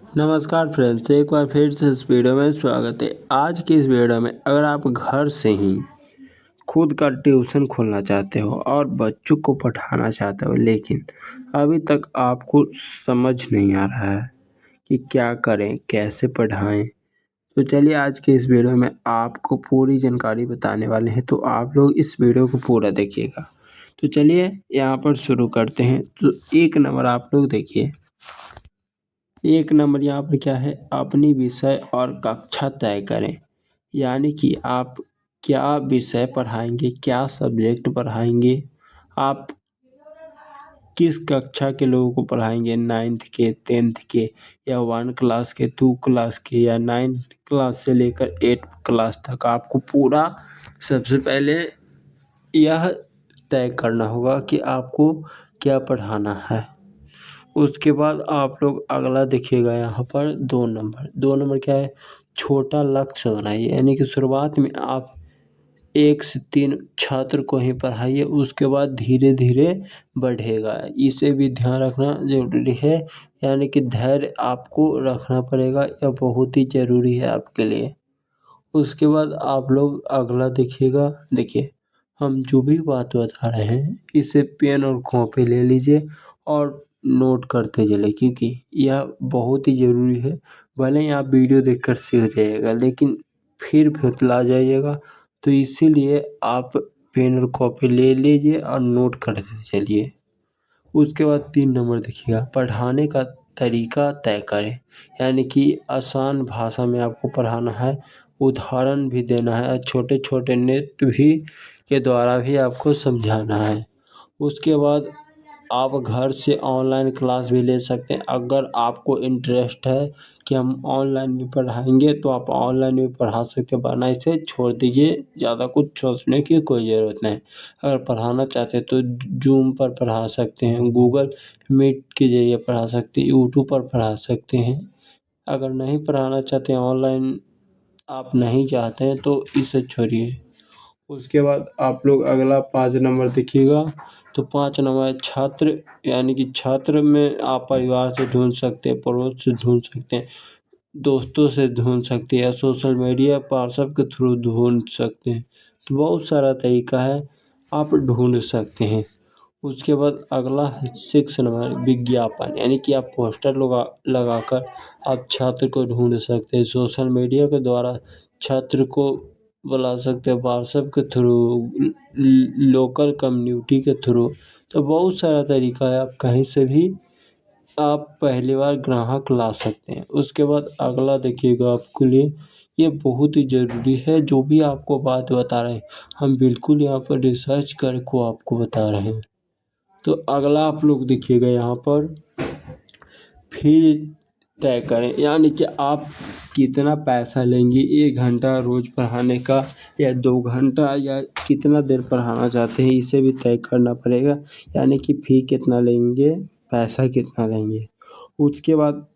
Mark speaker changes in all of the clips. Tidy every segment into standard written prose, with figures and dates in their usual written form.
Speaker 1: नमस्कार फ्रेंड्स, एक बार फिर से इस वीडियो में स्वागत है। आज की इस वीडियो में अगर आप घर से ही खुद का ट्यूशन खोलना चाहते हो और बच्चों को पढ़ाना चाहते हो, लेकिन अभी तक आपको समझ नहीं आ रहा है कि क्या करें, कैसे पढ़ाएं, तो चलिए आज के इस वीडियो में आपको पूरी जानकारी बताने वाले हैं। तो आप लोग इस वीडियो को पूरा देखिएगा। तो चलिए यहाँ पर शुरू करते हैं। तो एक नंबर आप लोग देखिए, एक नंबर यहाँ पर क्या है, अपनी विषय और कक्षा तय करें। यानी कि आप क्या विषय पढ़ाएंगे, क्या सब्जेक्ट पढ़ाएंगे, आप किस कक्षा के लोगों को पढ़ाएंगे, 9th के, 10th के, या 1 क्लास के, 2 क्लास के, या 9th क्लास से लेकर 8th क्लास तक। आपको पूरा सबसे पहले यह तय करना होगा कि आपको क्या पढ़ाना है। उसके बाद आप लोग अगला देखिएगा, यहाँ पर 2 नंबर क्या है, छोटा लक्ष्य बनाइए। यानी कि शुरुआत में आप 1 से 3 छात्र को ही पढ़ाइए, उसके बाद धीरे धीरे बढ़ेगा। इसे भी ध्यान रखना ज़रूरी है। यानी कि धैर्य आपको रखना पड़ेगा, यह बहुत ही ज़रूरी है आपके लिए। उसके बाद आप लोग अगला देखिएगा। देखिए, हम जो भी बात बता रहे हैं इसे पेन और कॉपी ले लीजिए और नोट करते चलिए, क्योंकि यह बहुत ही ज़रूरी है। भले ही आप वीडियो देखकर सीख जाइएगा, लेकिन फिर भुतला जाइएगा। तो इसीलिए आप पेन और कॉपी ले लीजिए और नोट करते चलिए। उसके बाद 3 नंबर देखिएगा, पढ़ाने का तरीका तय करें। यानी कि आसान भाषा में आपको पढ़ाना है, उदाहरण भी देना है और छोटे छोटे नृत्य भी के द्वारा भी आपको समझाना है। उसके बाद आप घर से ऑनलाइन क्लास भी ले सकते हैं। अगर आपको इंटरेस्ट है कि हम ऑनलाइन भी पढ़ाएंगे, तो आप ऑनलाइन भी पढ़ा सकते हैं, वरना इसे छोड़ दीजिए। ज़्यादा कुछ सोचने की कोई ज़रूरत नहीं। अगर पढ़ाना चाहते हैं तो जूम पर पढ़ा सकते हैं, गूगल मीट के ज़रिए पढ़ा सकते हैं, यूट्यूब पर पढ़ा सकते हैं। अगर नहीं पढ़ाना चाहते हैं, ऑनलाइन आप नहीं चाहते हैं, तो इसे छोड़िए। उसके बाद आप लोग अगला 5 नंबर देखिएगा। तो 5 नंबर छात्र, यानी कि छात्र में आप परिवार से ढूंढ सकते हैं, पड़ोस से ढूंढ सकते हैं, दोस्तों से ढूंढ सकते हैं, या सोशल मीडिया व्हाट्सएप के थ्रू ढूंढ सकते हैं। तो बहुत सारा तरीका है, आप ढूंढ सकते हैं। उसके बाद अगला है 6 नंबर विज्ञापन, यानी कि आप पोस्टर लगाकर आप छात्र को ढूंढ सकते हैं। सोशल मीडिया के द्वारा छात्र को बुला सकते हैं, व्हाट्सएप के थ्रू, लोकल कम्युनिटी के थ्रू। तो बहुत सारा तरीका है, आप कहीं से भी आप पहली बार ग्राहक ला सकते हैं। उसके बाद अगला देखिएगा, आपके लिए ये बहुत ही ज़रूरी है। जो भी आपको बात बता रहे हैं, हम बिल्कुल यहाँ पर रिसर्च करके आपको बता रहे हैं। तो अगला आप लोग देखिएगा, यहाँ पर फी तय करें। यानी कि आप कितना पैसा लेंगे, 1 घंटा रोज़ पढ़ाने का, या 2 घंटा, या कितना देर पढ़ाना चाहते हैं, इसे भी तय करना पड़ेगा। यानी कि फ़ी कितना लेंगे, पैसा कितना लेंगे। उसके बाद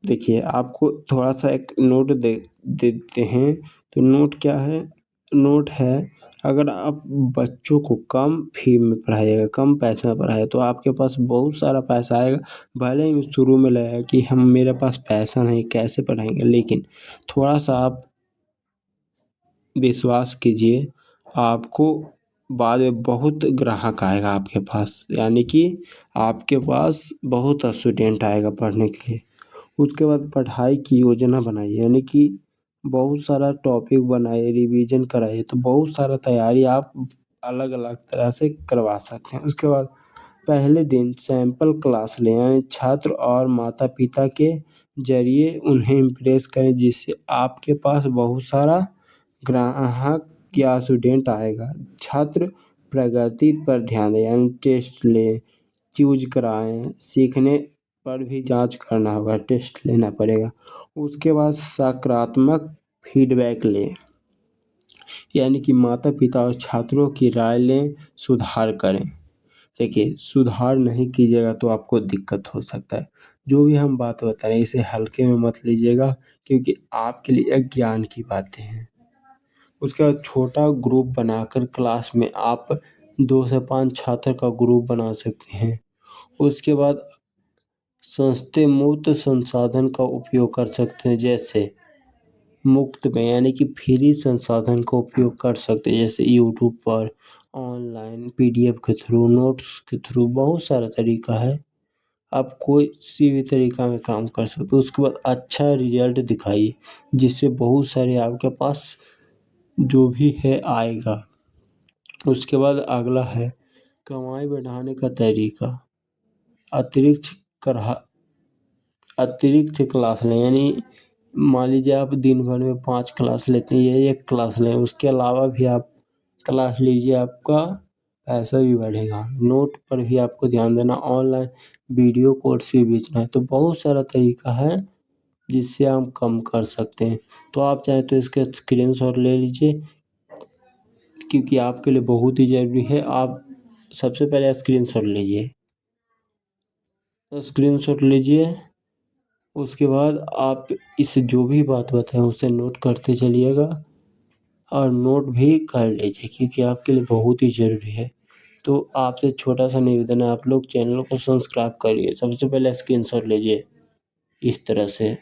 Speaker 1: देखिए, आपको थोड़ा सा एक नोट दे देते हैं। तो नोट क्या है, नोट है, अगर आप बच्चों को कम फी में पढ़ाइएगा, कम पैसे में पढ़ाइएगा, तो आपके पास बहुत सारा पैसा आएगा। भले ही शुरू में लगेगा कि हम मेरे पास पैसा नहीं, कैसे पढ़ाएंगे, लेकिन थोड़ा सा आप विश्वास कीजिए, आपको बाद में बहुत ग्राहक आएगा आपके पास। यानी कि आपके पास बहुत स्टूडेंट आएगा पढ़ने के लिए। उसके बाद पढ़ाई की योजना बनाइए, यानी कि बहुत सारा टॉपिक बनाइए, रिवीजन कराइए। तो बहुत सारा तैयारी आप अलग अलग तरह से करवा सकते हैं। उसके बाद पहले दिन सैंपल क्लास लें, यानी छात्र और माता पिता के जरिए उन्हें इम्प्रेस करें, जिससे आपके पास बहुत सारा ग्राहक या स्टूडेंट आएगा। छात्र प्रगति पर ध्यान दें, यानी टेस्ट लें, चूज कराएं, सीखने पर भी जांच करना होगा, टेस्ट लेना पड़ेगा। उसके बाद सकारात्मक फीडबैक लें, यानी कि माता पिता और छात्रों की राय लें, सुधार करें। देखिए, सुधार नहीं कीजिएगा तो आपको दिक्कत हो सकता है। जो भी हम बात बता रहे हैं इसे हल्के में मत लीजिएगा, क्योंकि आपके लिए ज्ञान की बातें हैं। उसके बाद छोटा ग्रुप बनाकर क्लास में आप 2 से 5 छात्र का ग्रुप बना सकते हैं। उसके बाद सस्ते मुफ्त संसाधन का उपयोग कर सकते हैं, जैसे मुफ्त में यानी कि फ्री संसाधन का उपयोग कर सकते हैं, जैसे यूट्यूब पर ऑनलाइन PDF के थ्रू, नोट्स के थ्रू बहुत सारा तरीका है। आप कोई सी भी तरीका में काम कर सकते हो। उसके बाद अच्छा रिजल्ट दिखाइए, जिससे बहुत सारे आपके पास जो भी है आएगा। उसके बाद अगला है कमाई बढ़ाने का तरीका। अतिरिक्त करहा अतिरिक्त क्लास लें, यानी मान लीजिए आप दिन भर में 5 क्लास लेते हैं या 1 क्लास लें, उसके अलावा भी आप क्लास लीजिए, आपका पैसा भी बढ़ेगा। नोट पर भी आपको ध्यान देना, ऑनलाइन वीडियो कोर्स भी बेचना है, तो बहुत सारा तरीका है जिससे हम कम कर सकते हैं। तो आप चाहे तो इसके स्क्रीनशॉट ले लीजिए, क्योंकि आपके लिए बहुत ही ज़रूरी है। आप सबसे पहले स्क्रीनशॉट लीजिए, स्क्रीनशॉट लीजिए। उसके बाद आप इसे जो भी बात बताएं उसे नोट करते चलिएगा और नोट भी कर लीजिए, क्योंकि आपके लिए बहुत ही ज़रूरी है। तो आपसे छोटा सा निवेदन है, आप लोग चैनल को सब्सक्राइब करिए। सबसे पहले स्क्रीनशॉट लीजिए इस तरह से।